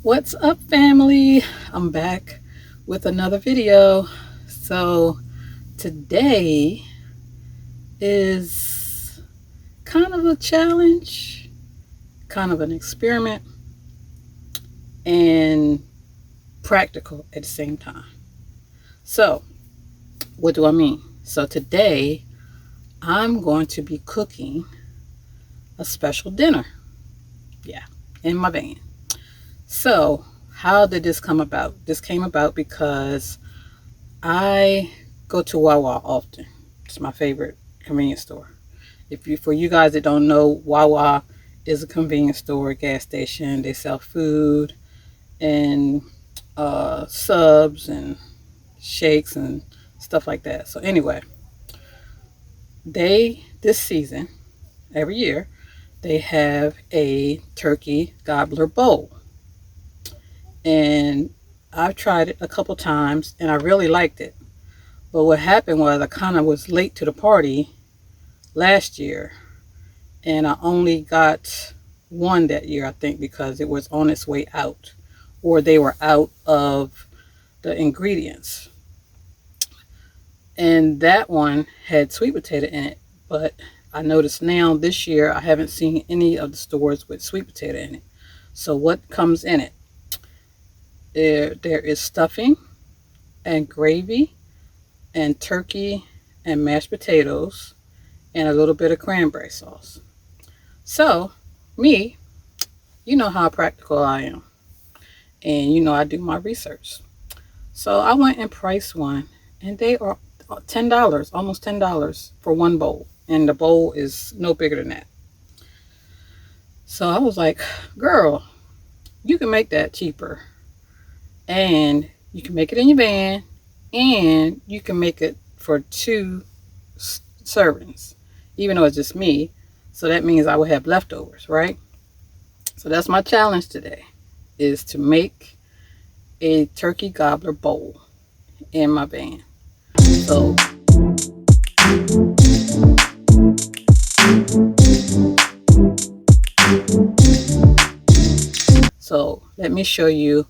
What's up, family? I'm back with another video. So today is kind of a challenge, kind of an experiment, and practical at the same time. So what do I mean? So today I'm going to be cooking a special dinner. Yeah, in my van. So how did this come about? This came about because I go to Wawa often. It's my favorite convenience store. For you guys that don't know, Wawa is a convenience store, gas station. They sell food and subs and shakes and stuff like that. So anyway, this season, every year, they have a turkey gobbler bowl. And I've tried it a couple times and I really liked it. But what happened was I kind of was late to the party last year, and I only got one that year, I think, because it was on its way out, or they were out of the ingredients. And that one had sweet potato in it, but I noticed now this year I haven't seen any of the stores with sweet potato in it. So what comes in it? There is stuffing and gravy and turkey and mashed potatoes and a little bit of cranberry sauce. So, me, you know how practical I am. And you know I do my research. So I went and priced one, and they are $10, almost $10 for one bowl. And the bowl is no bigger than that. So I was like, girl, you can make that cheaper. And you can make it in your van, and you can make it for two servings, even though it's just me. So that means I will have leftovers, right? So that's my challenge today, is to make a turkey gobbler bowl in my van. So let me show you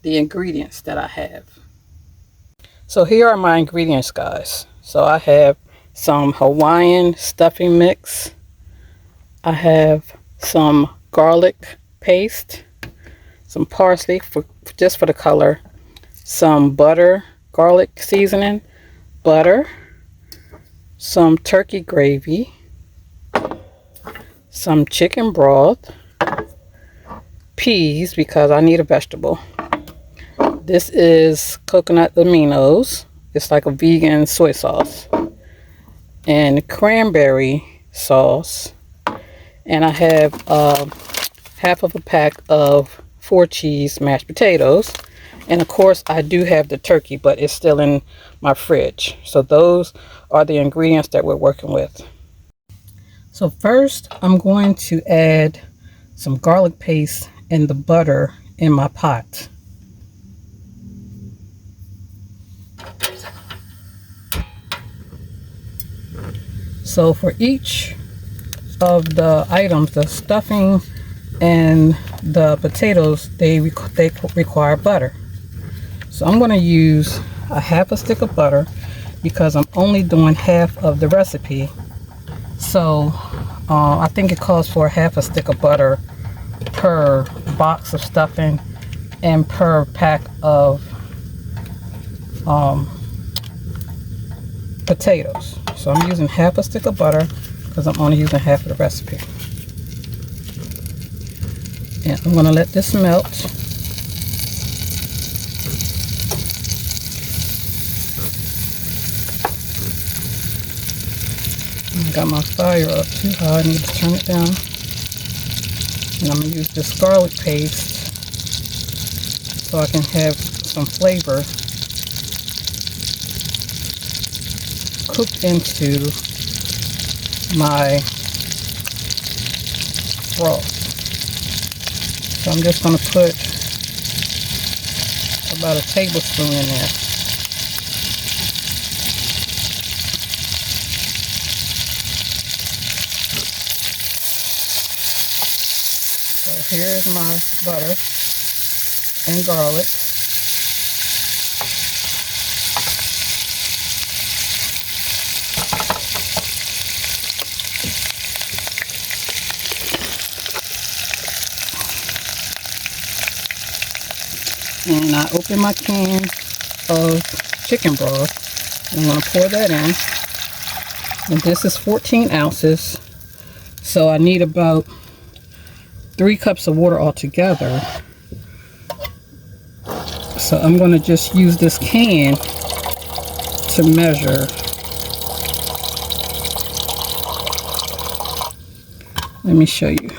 the ingredients that I have. So here are my ingredients, guys. So I have some Hawaiian stuffing mix. I have some garlic paste, some parsley just for the color, some butter, garlic seasoning, butter, some turkey gravy, some chicken broth, peas because I need a vegetable. This is coconut aminos. It's like a vegan soy sauce. And cranberry sauce. And I have half of a pack of 4-cheese mashed potatoes. And of course I do have the turkey, but it's still in my fridge. So those are the ingredients that we're working with. So first I'm going to add some garlic paste and the butter in my pot. So for each of the items, the stuffing and the potatoes, they require butter. So I'm going to use a half a stick of butter because I'm only doing half of the recipe. So I think it calls for half a stick of butter per box of stuffing and per pack of potatoes. So I'm using half a stick of butter because I'm only using half of the recipe. And I'm going to let this melt. I got my fire up too high. I need to turn it down. And I'm going to use this garlic paste so I can have some flavor cooked into my broth. So I'm just going to put about a tablespoon in there. So here's my butter. and garlic. And I open my can of chicken broth. I'm going to pour that in. And this is 14 ounces. So I need about 3 cups of water altogether. So I'm going to just use this can to measure. Let me show you.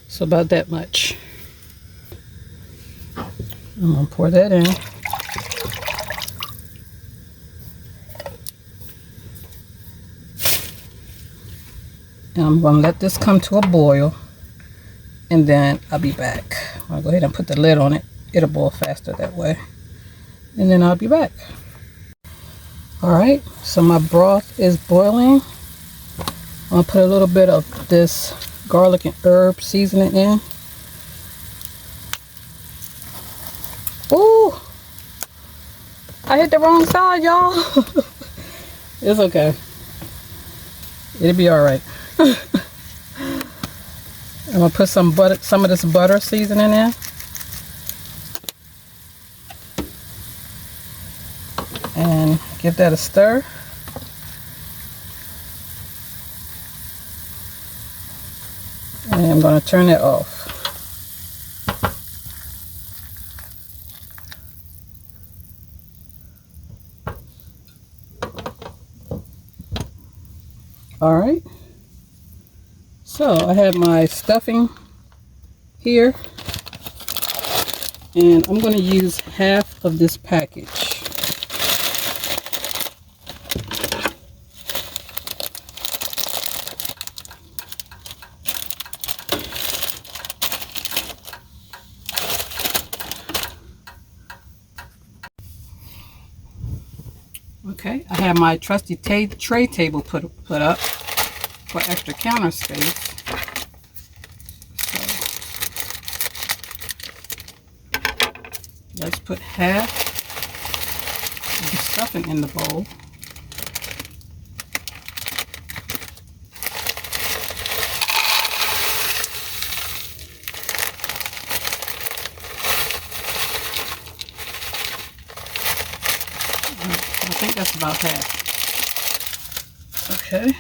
So about that much. I'm going to pour that in. And I'm going to let this come to a boil. And then I'll be back. I'll go ahead and put the lid on it. It'll boil faster that way. And then I'll be back. Alright, so my broth is boiling. I'm going to put a little bit of this garlic and herb seasoning in. Ooh! I hit the wrong side, y'all. It's okay. It'll be alright. I'm gonna put some of this butter seasoning in. And give that a stir. And I'm going to turn it off. Alright. So I have my stuffing here. And I'm going to use half of this package. Okay, I have my trusty tray table put up for extra counter space. So let's put half of the stuffing in the bowl. I think that's about half. Okay.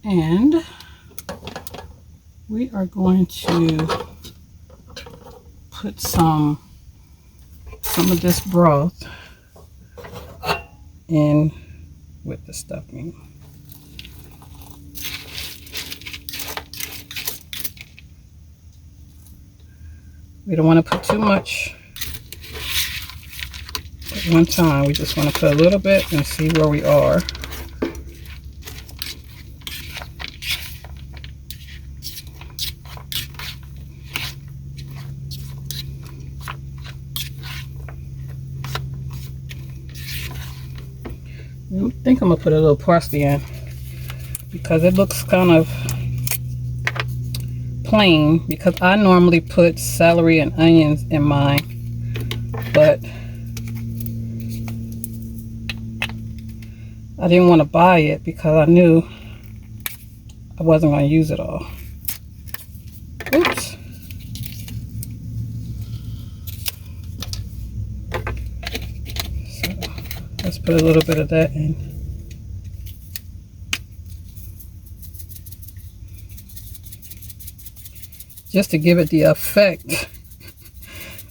And we are going to put some of this broth in with the stuffing. We don't want to put too much at one time. We just want to put a little bit and see where we are. I think I'm going to put a little parsley in because it looks kind of plain, because I normally put celery and onions in mine, but I didn't want to buy it because I knew I wasn't going to use it all. Oops. So let's put a little bit of that in. Just to give it the effect that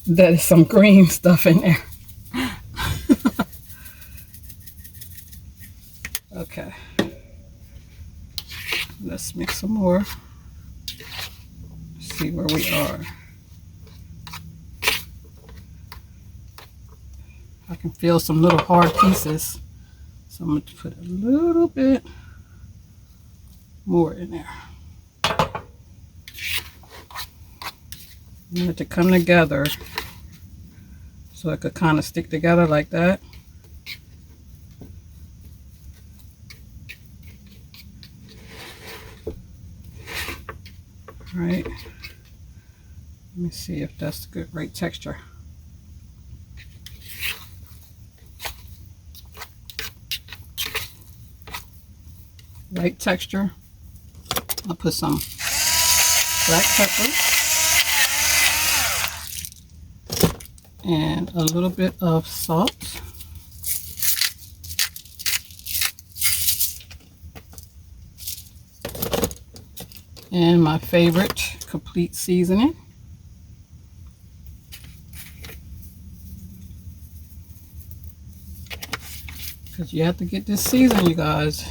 there's some green stuff in there. Okay. Let's mix some more. See where we are. I can feel some little hard pieces. So I'm going to put a little bit more in there. I want it to come together so it could kind of stick together like that. All right. Let me see if that's the good right texture. Right texture. I'll put some black pepper and a little bit of salt. And my favorite complete seasoning. Because you have to get this season, you guys.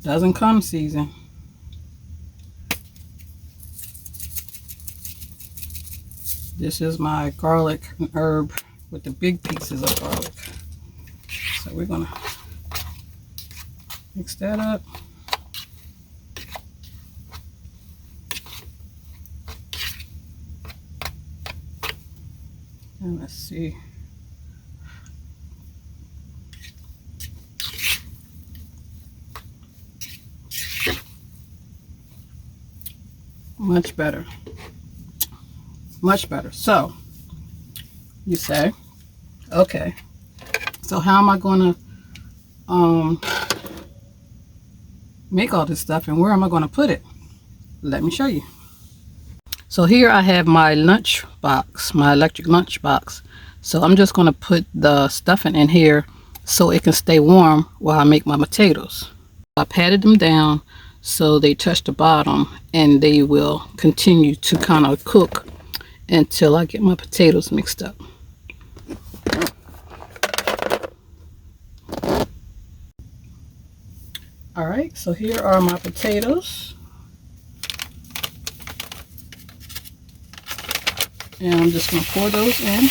Doesn't come seasoned. This is my garlic and herb with the big pieces of garlic. So we're gonna mix that up. And let's see. Much better. Much better. So, you say, okay, so how am I going to make all this stuff and where am I going to put it? Let me show you. So here I have my lunch box, my electric lunch box. So I'm just going to put the stuffing in here so it can stay warm while I make my potatoes. I patted them down so they touch the bottom and they will continue to kind of cook until I get my potatoes mixed up. All right, so here are my potatoes. And I'm just going to pour those in.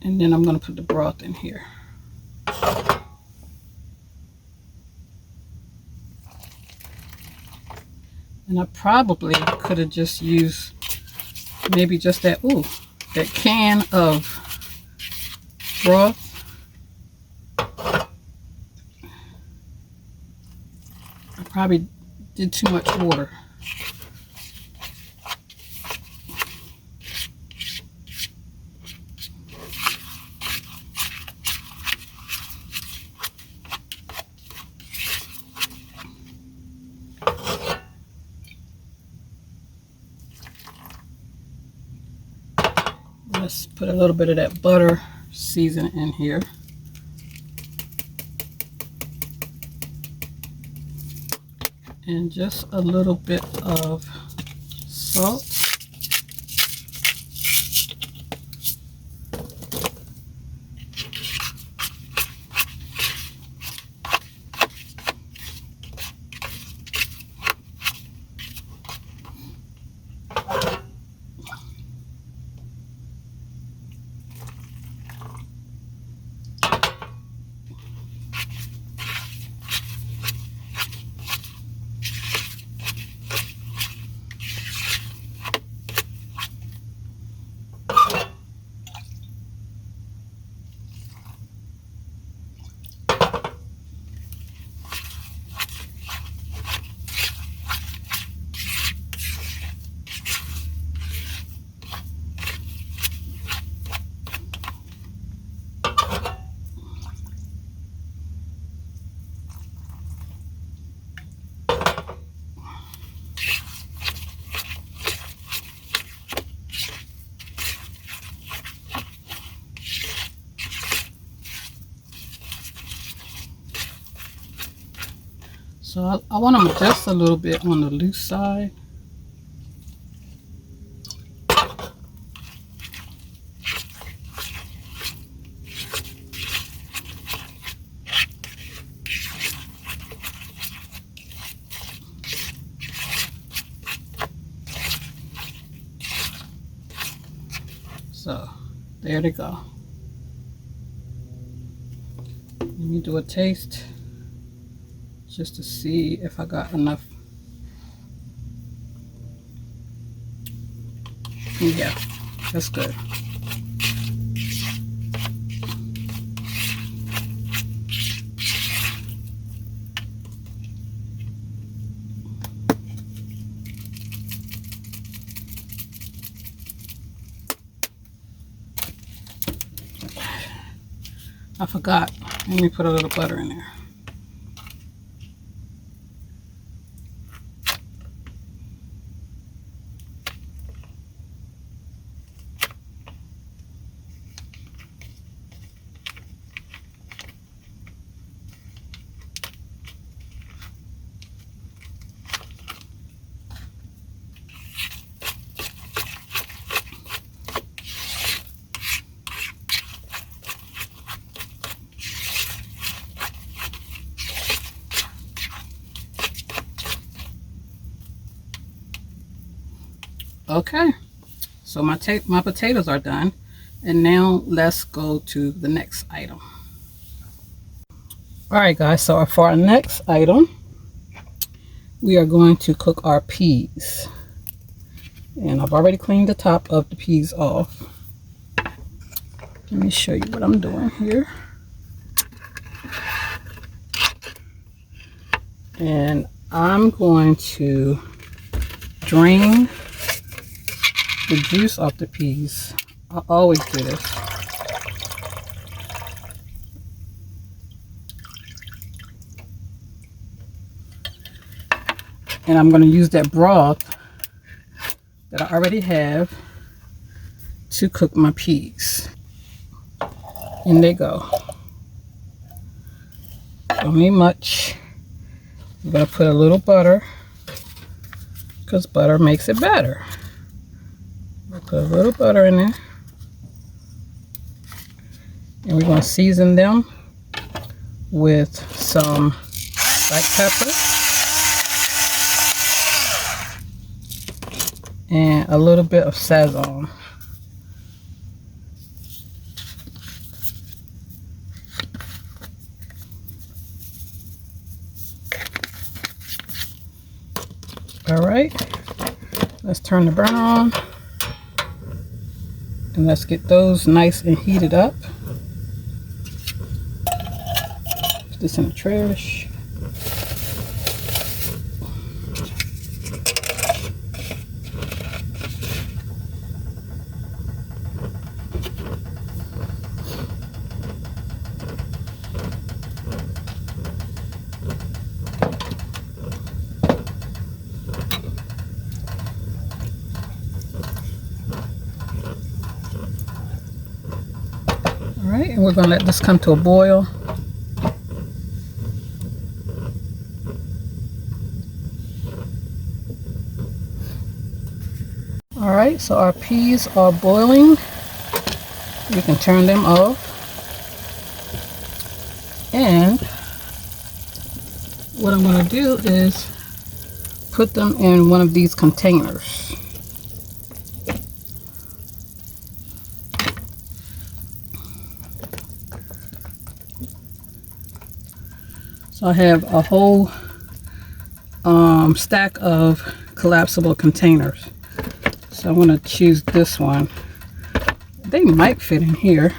And then I'm going to put the broth in here. And I probably could have just used maybe just that can of broth. I probably did too much water. Let's put a little bit of that butter seasoning in here. And just a little bit of salt. So I want them just a little bit on the loose side. So there they go. me do a taste just to see if I got enough. Yeah, that's good. I forgot. Let me put a little butter in there. Okay, so my potatoes are done, and now let's go to the next item. All right, guys, so for our next item, we are going to cook our peas. And I've already cleaned the top of the peas off. Let me show you what I'm doing here. And I'm going to drain the juice off the peas. I always do this. And I'm going to use that broth that I already have to cook my peas. In they go. Don't need much. I'm going to put a little butter because butter makes it better. Put a little butter in there. And we're going to season them with some black pepper and a little bit of sazon. All right, let's turn the burner on. And let's get those nice and heated up. Put this in the trash. Alright, and we're going to let this come to a boil. Alright, so our peas are boiling. We can turn them off. And what I'm going to do is put them in one of these containers. So I have a whole stack of collapsible containers. So I'm going to choose this one. They might fit in here.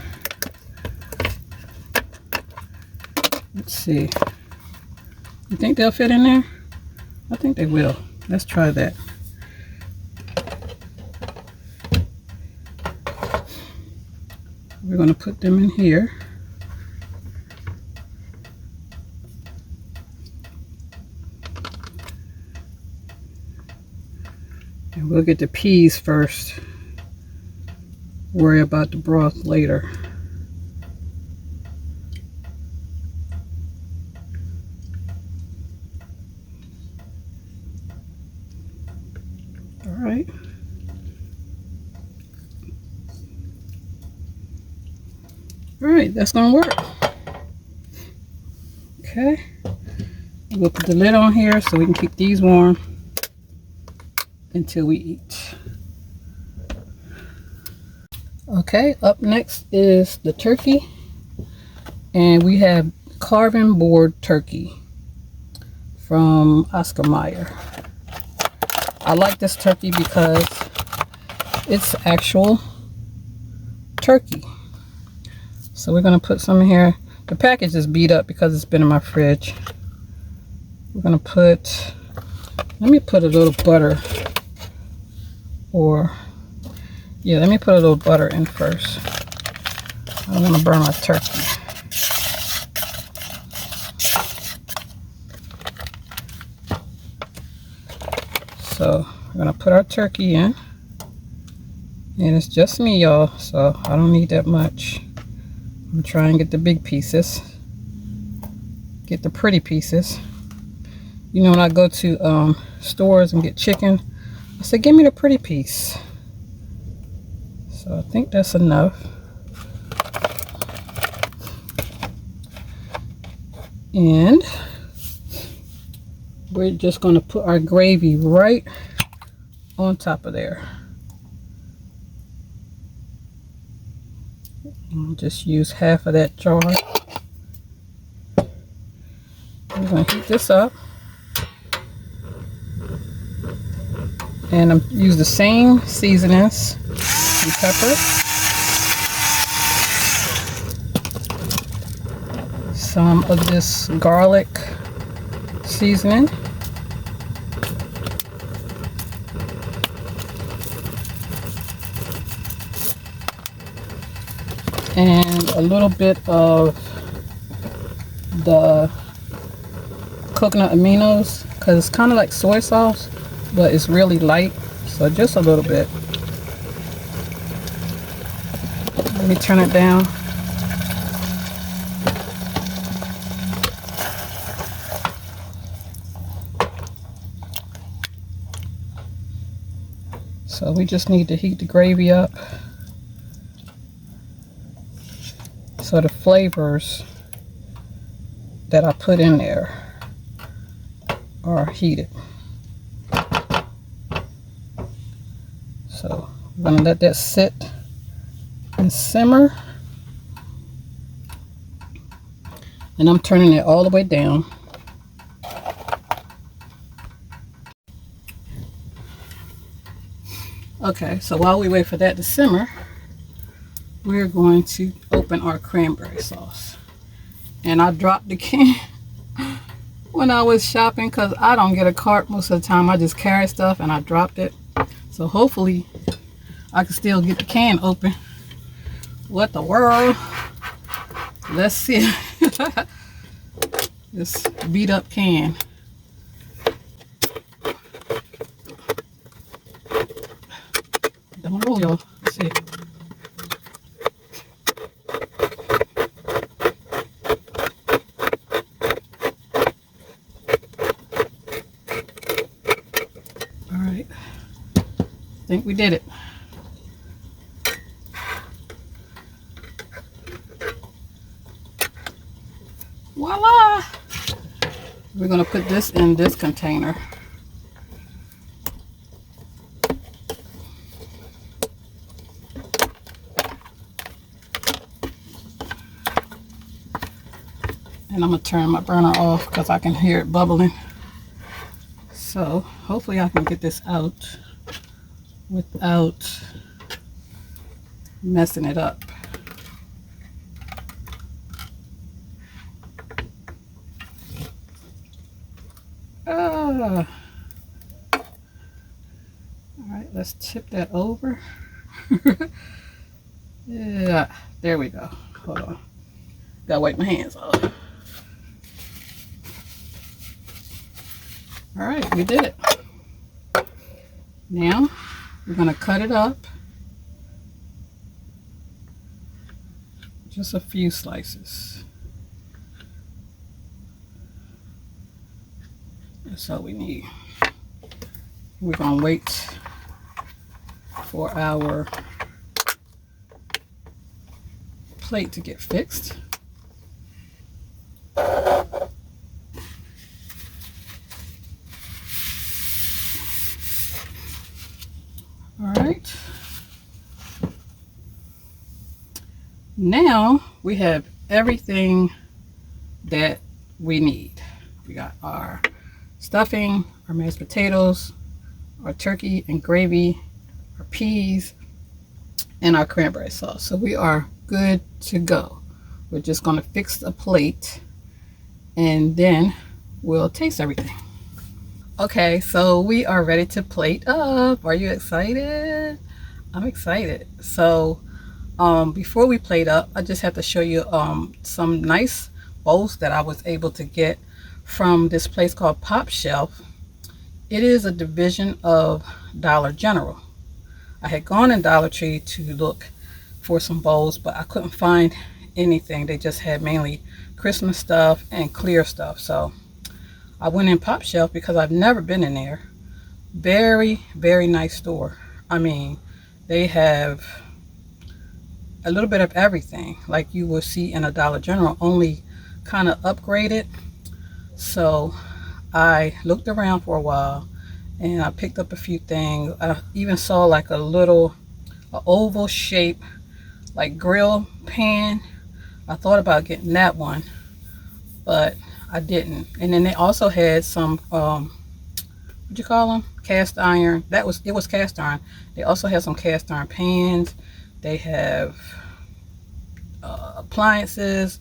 Let's see. You think they'll fit in there? I think they will. Let's try that. We're going to put them in here. And we'll get the peas first. Worry about the broth later. All right. All right, that's gonna work. Okay. We'll put the lid on here so we can keep these warm until we eat. Okay, up next is the turkey, and we have carving board turkey from Oscar Mayer. I like this turkey because it's actual turkey. So we're going to put some in here. The package is beat up because it's been in my fridge. We're going to put, let me put a little butter, or yeah, let me put a little butter in first. I don't want to burn my turkey. So we're going to put our turkey in. And it's just me, y'all, so I don't need that much. I'm trying to get the big pieces. Get the pretty pieces. You know, when I go to stores and get chicken, I say, give me the pretty piece. So I think that's enough. And we're just going to put our gravy right on top of there. I'll just use half of that jar. We're going to heat this up. And I'm use the same seasonings and pepper. Some of this garlic seasoning. And a little bit of the coconut aminos, because it's kind of like soy sauce, but it's really light, so just a little bit. Let me turn it down. So we just need to heat the gravy up so the flavors that I put in there are heated. So I'm going to let that sit and simmer. And I'm turning it all the way down. Okay, so while we wait for that to simmer, we're going to open our cranberry sauce. And I dropped the can when I was shopping because I don't get a cart most of the time. I just carry stuff, and I dropped it. So hopefully I can still get the can open. What the world? Let's see. This beat up can. Don't roll, y'all. Let's see. Alright. I think we did it. Voila! We're going to put this in this container. And I'm going to turn my burner off because I can hear it bubbling. So hopefully I can get this out without messing it up. All right, let's tip that over. Yeah, there we go. Hold on. Gotta wipe my hands off. All right, we did it. Now we're gonna cut it up. Just a few slices. That's all we need. We're gonna wait for our plate to get fixed. All right. Now we have everything that we need. We got our stuffing, our mashed potatoes, our turkey and gravy, our peas, and our cranberry sauce. So we are good to go. We're just going to fix a plate and then we'll taste everything. Okay, so we are ready to plate up. Are you excited? I'm excited. So before we plate up, I just have to show you some nice bowls that I was able to get from this place called Pop Shelf. It is a division of Dollar General. I had gone in Dollar Tree to look for some bowls, but I couldn't find anything. They just had mainly Christmas stuff and clear stuff. So I went in Pop Shelf because I've never been in there. Very, very nice store. I mean, they have a little bit of everything like you will see in a Dollar General, only kind of upgraded. So I looked around for a while and I picked up a few things. I even saw like a oval shape like grill pan. I thought about getting that one, but I didn't. And then they also had some what you call them, cast iron. It was cast iron. They also had some cast iron pans. They have appliances,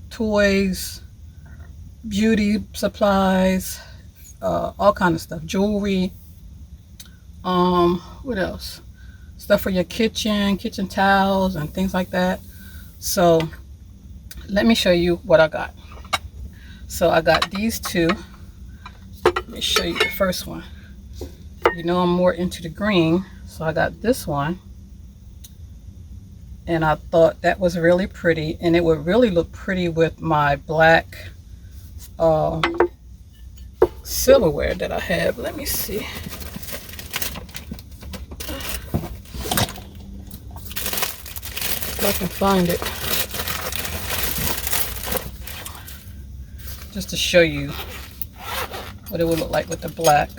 toys, beauty supplies, all kind of stuff, jewelry. What else? Stuff for your kitchen towels and things like that. So let me show you what I got. So I got these two. Let me show you the first one. You know I'm more into the green, so I got this one. And I thought that was really pretty, and it would really look pretty with my black silverware that I have. Let me see. If I can find it. Just to show you what it would look like with the black.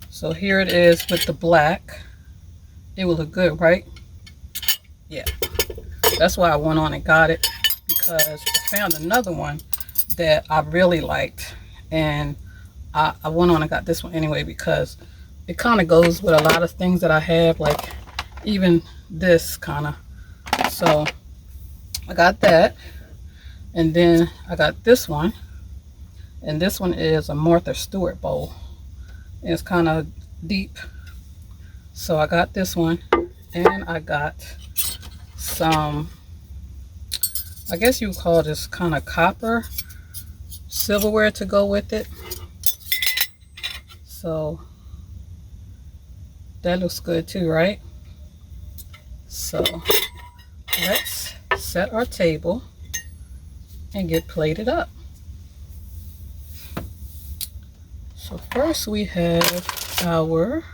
So here it is with the black. It will look good, right? Yeah. That's why I went on and got it, because I found another one that I really liked. And I went on and got this one anyway because it kind of goes with a lot of things that I have, like even this kind of. So I got that. And then I got this one. And this one is a Martha Stewart bowl. It's kind of deep. So I got this one. And I got some, I guess you would call this kind of copper silverware to go with it. So that looks good too, right? So let's set our table and get plated up. So first we have our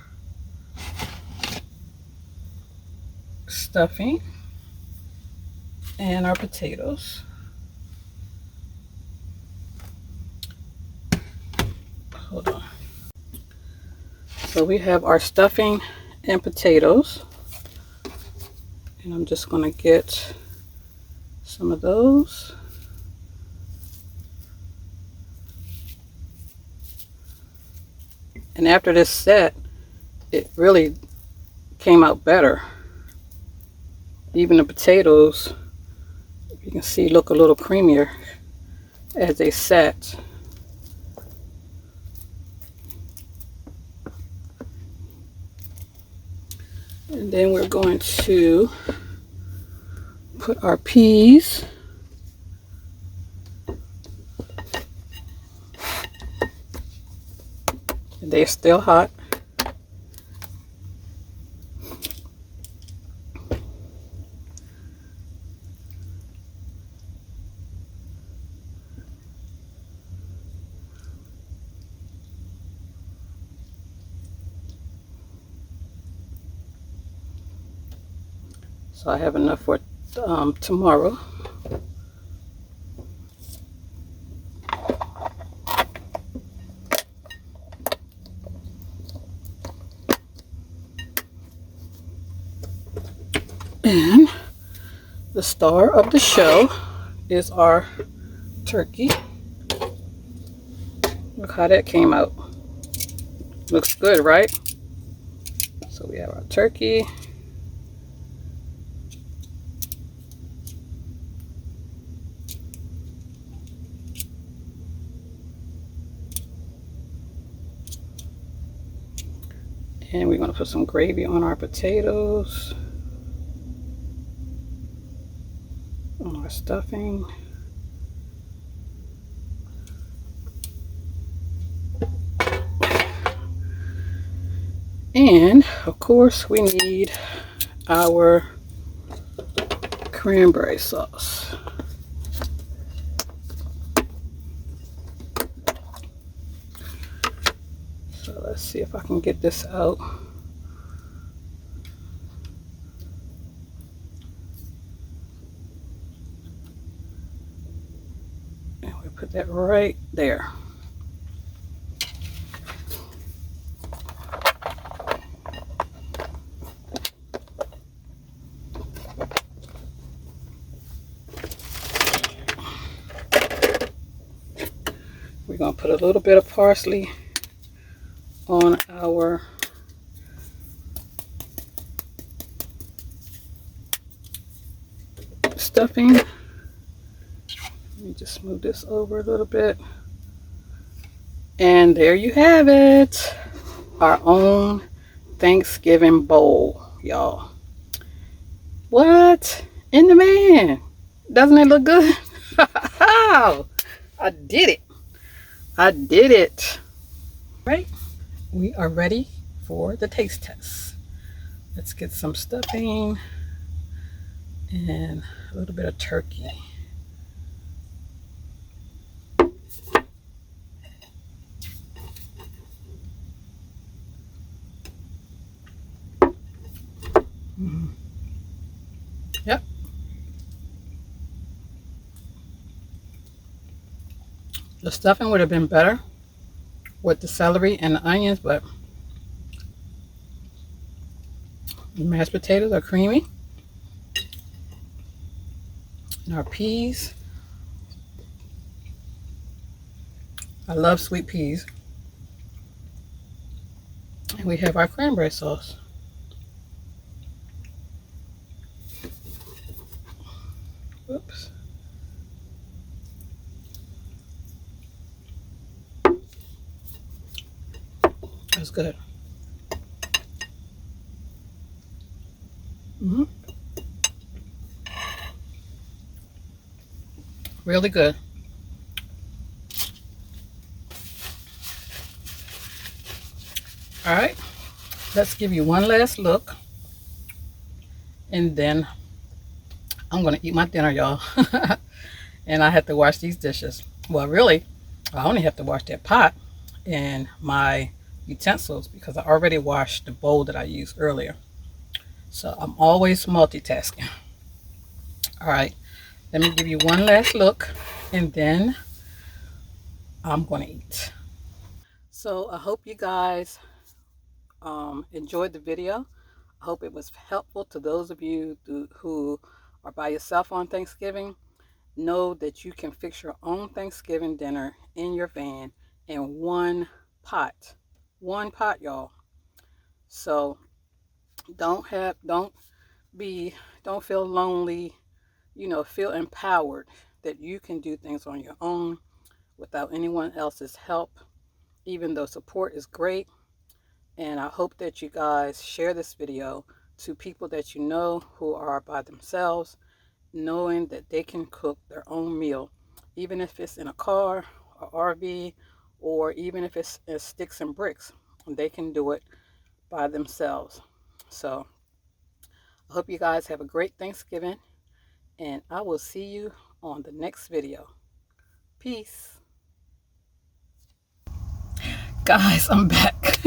stuffing and our potatoes. Hold on. So we have our stuffing and potatoes. And I'm just going to get some of those. And after this set, it really came out better. Even the potatoes, you can see, look a little creamier as they set. And then we're going to put our peas. They're still hot. So I have enough for tomorrow. And the star of the show is our turkey. Look how that came out. Looks good, right? So we have our turkey. And we're going to put some gravy on our potatoes. On our stuffing. And of course we need our cranberry sauce. So let's see if I can get this out. And we put that right there. We're going to put a little bit of parsley on our stuffing. Let me just move this over a little bit. And there you have it. Our own Thanksgiving bowl, y'all. What in the man? Doesn't it look good? I did it. I did it. Right? We are ready for the taste test. Let's get some stuffing and a little bit of turkey. Yep. The stuffing would have been better with the celery and the onions, but the mashed potatoes are creamy. And our peas. I love sweet peas. And we have our cranberry sauce. Whoops. That's good. Really good. All right, let's give you one last look, and then I'm gonna eat my dinner, y'all. And I have to wash these dishes. Well, really, I only have to wash that pot and my utensils because I already washed the bowl that I used earlier. So I'm always multitasking. All right, let me give you one last look, and then I'm gonna eat. So I hope you guys enjoyed the video. I hope it was helpful to those of you who are by yourself on Thanksgiving. Know that you can fix your own Thanksgiving dinner in your van in one pot, y'all. So don't feel lonely, feel empowered that you can do things on your own without anyone else's help, even though support is great. And I hope that you guys share this video to people that you know who are by themselves, knowing that they can cook their own meal, even if it's in a car or RV, or even if it's sticks and bricks. They can do it by themselves. So I hope you guys have a great Thanksgiving, and I will see you on the next video. Peace. Guys, I'm back.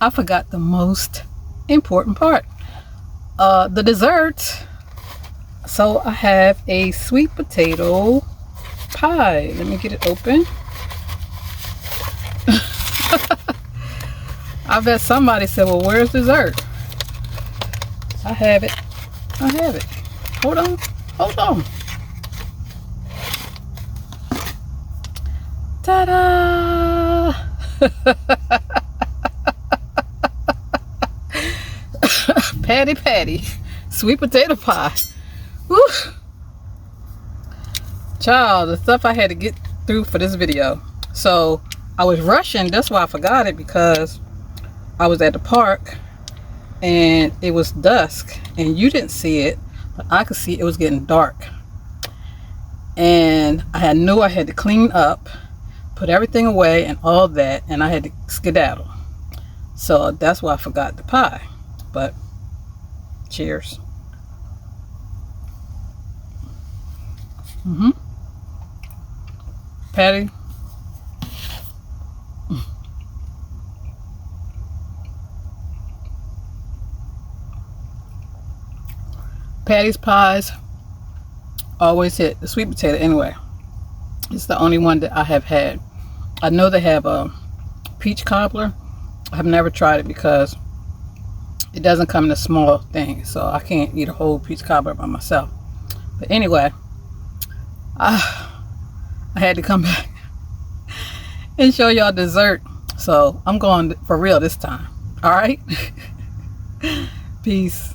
I forgot the most important part. The dessert. So I have a sweet potato pie. Let me get it open. I bet somebody said, well, where's dessert? I have it. I have it. Hold on. Hold on. Ta-da! Patty. Sweet potato pie. Woo! Child, the stuff I had to get through for this video. So, I was rushing. That's why I forgot it, because I was at the park and it was dusk and you didn't see it, but I could see it was getting dark. And I knew I had to clean up, put everything away and all that, and I had to skedaddle. So that's why I forgot the pie. But cheers. Patty. Patty's pies always hit. The sweet potato anyway. It's the only one that I have had. I know they have a peach cobbler. I've never tried it because it doesn't come in a small thing, so I can't eat a whole peach cobbler by myself. But anyway, I had to come back and show y'all dessert. So I'm going for real this time. All right. Peace.